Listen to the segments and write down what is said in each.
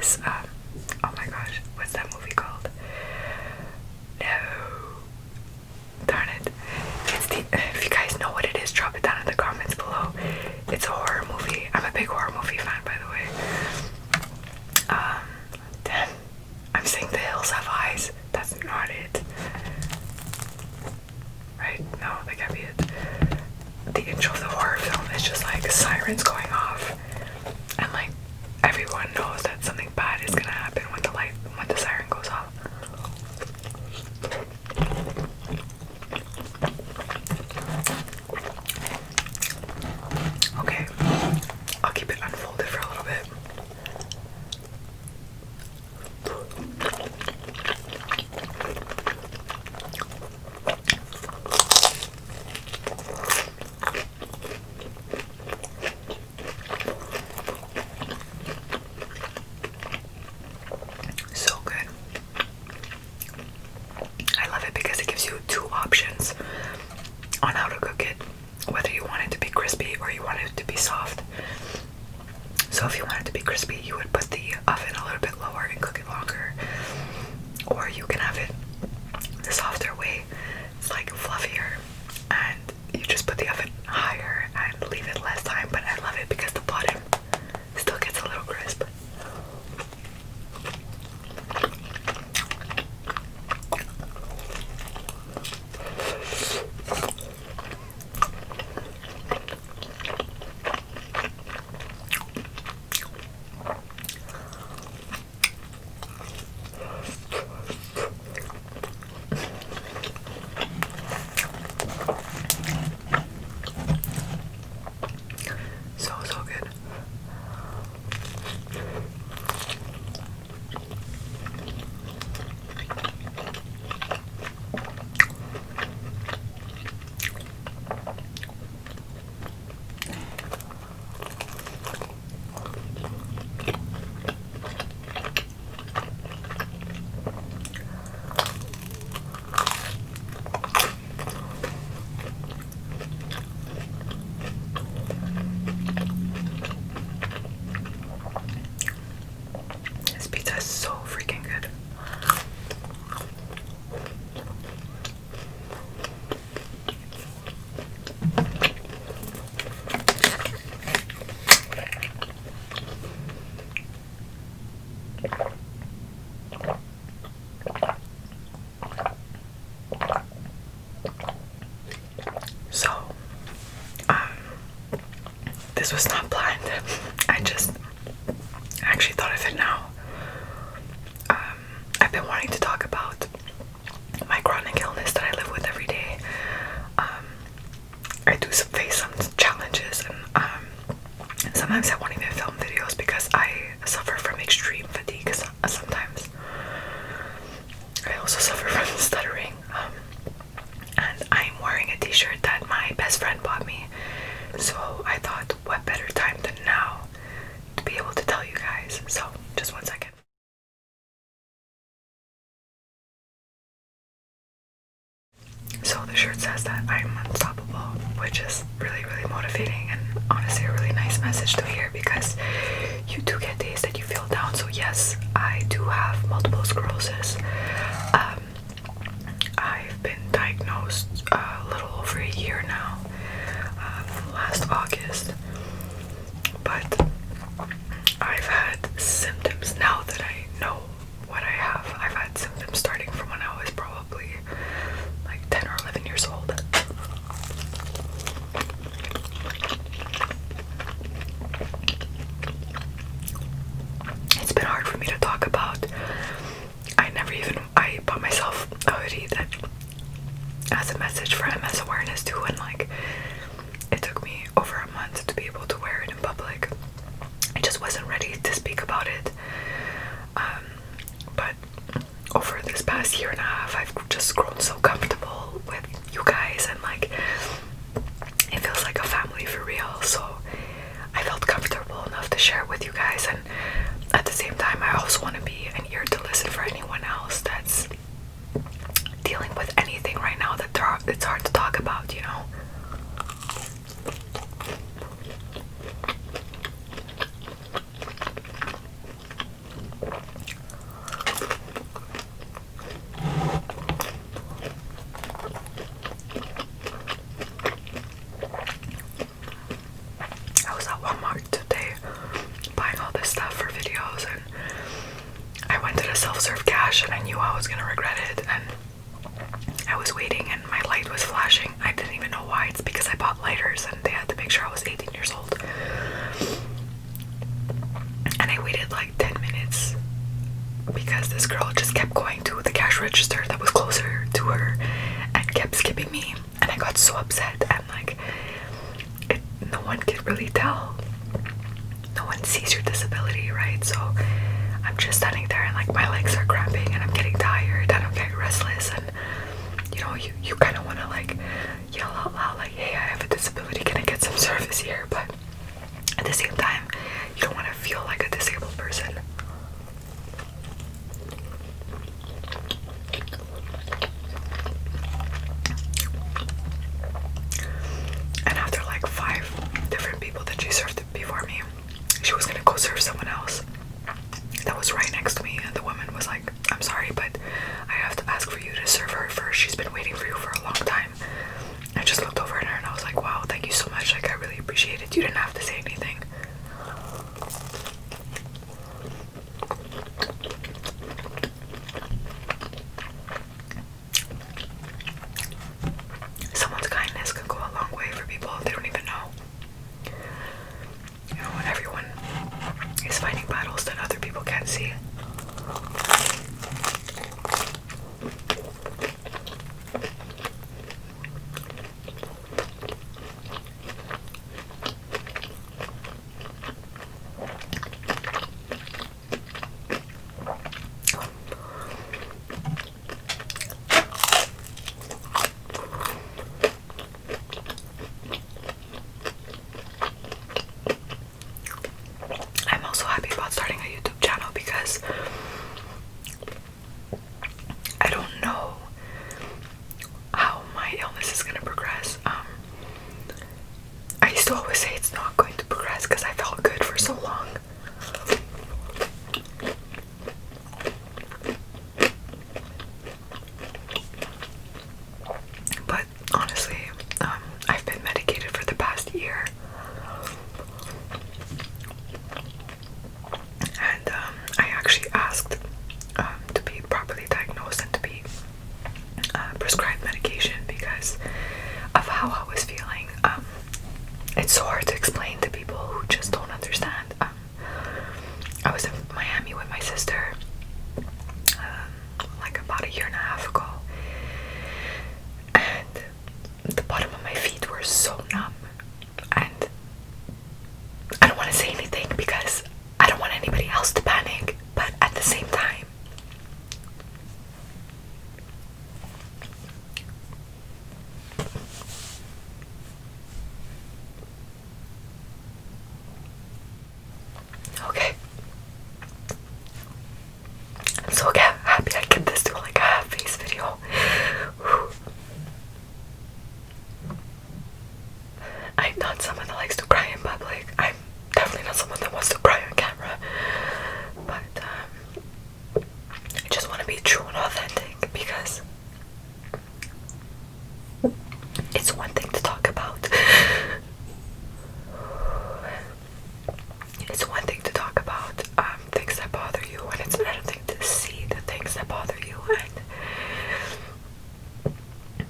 this, oh my gosh, what's that movie called? No, darn it. It's the, if you guys know what it is, drop it down in the comments below. It's a horror movie. I'm a big horror movie fan, by the way. Damn, I'm saying The Hills Have Eyes. That's not it. Right? No, that can't be it. The intro of the horror film is just like sirens going off, and like everyone knows that something bad is gonna happen when the siren goes off. Okay, I'll keep it unfolded for a little bit. So good. I love it because it gives you two options on how to cook it, whether you want it to be crispy or you want it to be soft. So if you want it to be crispy, you would put the oven a little bit lower and cook it longer, or you can have it the softer way. It's like fluffier, and you just put the oven higher and leave it less time. But I love it because the bottom still gets a little crisp. So good. This pizza is so freaking good. So, this was not planned. I actually thought of it now. I've been wanting to talk about my chronic illness that I live with every day. I do face some challenges, and sometimes I won't even film videos because I suffer from extreme fatigue sometimes. I also suffer from stuttering, and I'm wearing a t-shirt that my best friend bought me. So I thought, what better time than now to be able to tell you guys. So just 1 second. So the shirt says that I'm unstoppable, which is really, really motivating and honestly a really nice message to hear, because you do get days that you feel down. So yes, I do have multiple sclerosis. I've been diagnosed a little over a year now, last August, but I've had symptoms now that I know what I have. I've had symptoms starting from when I was probably like 10 or 11 years old. It's been hard for me to talk about. I bought myself a hoodie that has a message for MS awareness too, and like it took me over a month to be able to wear it in public. I just wasn't ready to speak about it. But over this past year and a half, I've just grown so comfortable with you guys, and like it feels like a family for real. So I felt comfortable enough to share it with you guys, and at the same time I also want to be an ear to listen for anyone else that's dealing with anything right now that it's hard to talk about, you know. stuff for videos, and I went to the self-serve cash and I knew I was gonna regret it, and I was waiting and my light was flashing. I didn't even know why. It's because I bought lighters and they had to make sure I was 18 years old. And I waited like 10 minutes because this girl just kept going to the cash register that was closer to her and kept skipping me, and I got so upset. And like, no one can really tell. No one sees your disability, right? So I'm just standing there and like my legs are cramping and I'm getting tired and I'm getting restless, and you know, you kind of want to like yell out loud like, hey, I have a disability, can I get some service here? But at the same time, you don't want to feel like a disabled person. And after like 5 different people that she served before me, she was gonna go serve someone else that was right next to me, and the woman was like, I'm sorry, but I have to ask for you to serve her first. She's been waiting for you for a long time. I just looked over at her and I was like, wow, thank you so much. Like, I really appreciate it. You didn't have to say anything. Someone's kindness can go a long way for people they don't even know. You know, when everyone is fighting battles that other people can't see. I'm also happy about starting a YouTube channel because I don't know how my illness is going to progress. I used to always say it's not going to progress because I felt good for so long. But honestly, I've been medicated for the past year. And I actually asked to be properly diagnosed and to be prescribed medication because of how I was feeling. It's so hard to explain to people who just don't understand. I was in Miami with my sister like about a year and a half ago, and the bottom of my feet were so numb, and I don't want to say anything because I don't want anybody else to panic, but at the same time, okay, I'm so happy I kept this to like a half-face video. Whew. I'm not someone that likes to cry in public. I'm definitely not someone that wants to cry on camera, but I just want to be true and authentic because it's one thing to talk about. It's one thing to talk about things that bother you, and it's another thing to see the things that bother you. And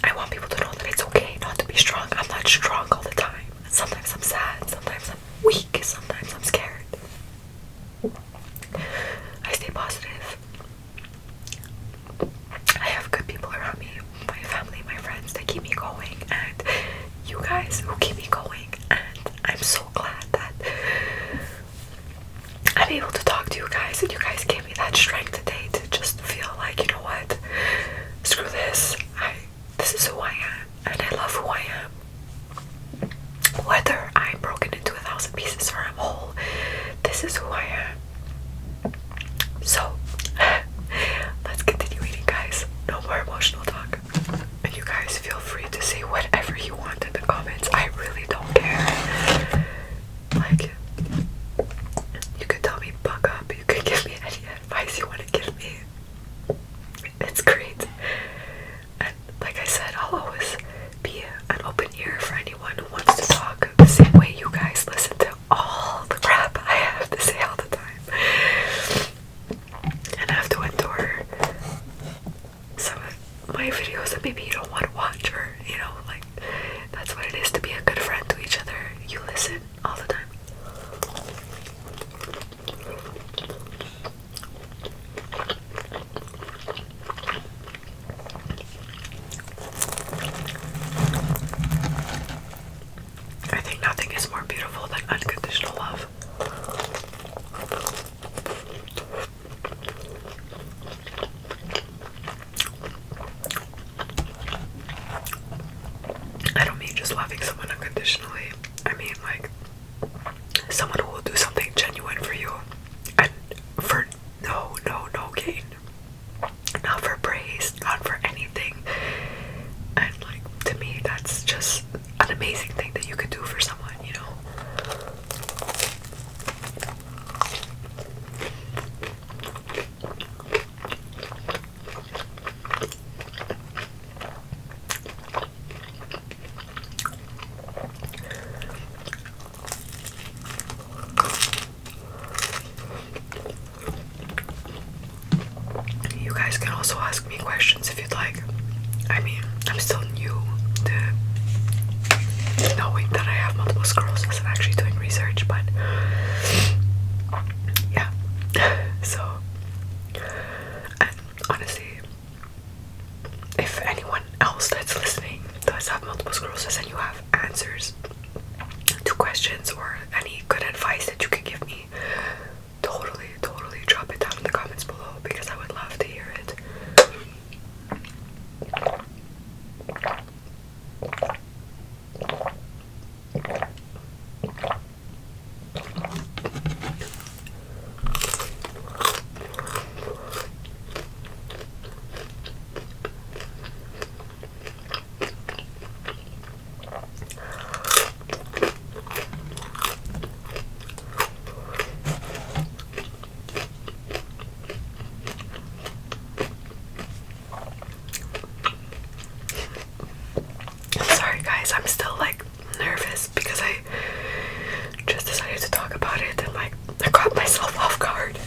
I want people to know that it's okay not to be strong. I'm not strong all the time. Sometimes I'm sad, sometimes I'm weak, sometimes I'm scared. I stay positive. I have good people around me, my family, my friends, that keep me going, and you guys who keep me going. And I'm so glad that I'm able to talk to you guys, and you guys gave me that strength today to just feel like, you know what, screw this, this is who I am, and I love who I am. Whether I'm broken into 1,000 pieces or I'm whole, this is who I am. So, let's continue eating, guys. No more emotional talk. And you guys feel free to say whatever you want in the comments. I really don't care. Like, you could tell me buck up. You could give me any advice you want to give me. It's great. And like I said, I'll always be an open ear for anyone who wants to talk the same way you guys listen to all the crap I have to say all the time. guys can also ask me questions if you'd like. I mean, I'm still new to knowing that I have multiple sclerosis and actually doing research, but yeah. So, and honestly, if anyone else that's listening does have multiple sclerosis and you have answers to questions or any good advice that you can give me, totally drop it down in the comments below because I would love to hear it. Sorry guys, I'm still like nervous because I just decided to talk about it and like I caught myself off guard.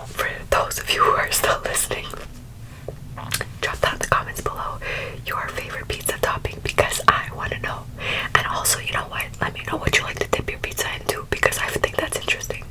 For those of you who are still listening, drop down in the comments below your favorite pizza topping because I want to know. And also, you know what? Let me know what you like to dip your pizza into because I think that's interesting.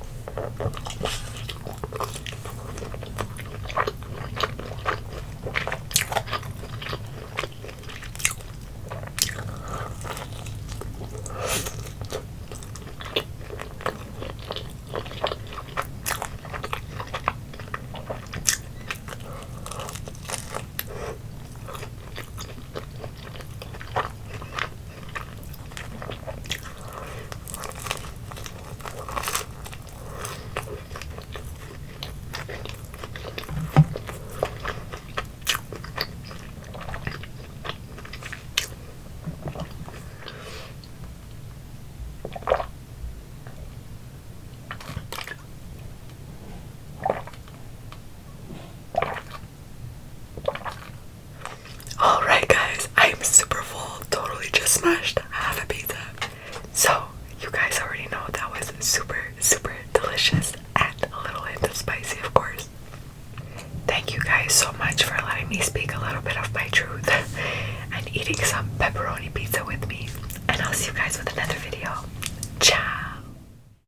Alright guys, I'm super full, totally just smashed half a pizza. So, you guys already know that was super delicious and a little hint of spicy, of course. Thank you guys so much for letting me speak a little bit of my truth and eating some pepperoni pizza with me. And I'll see you guys with another video.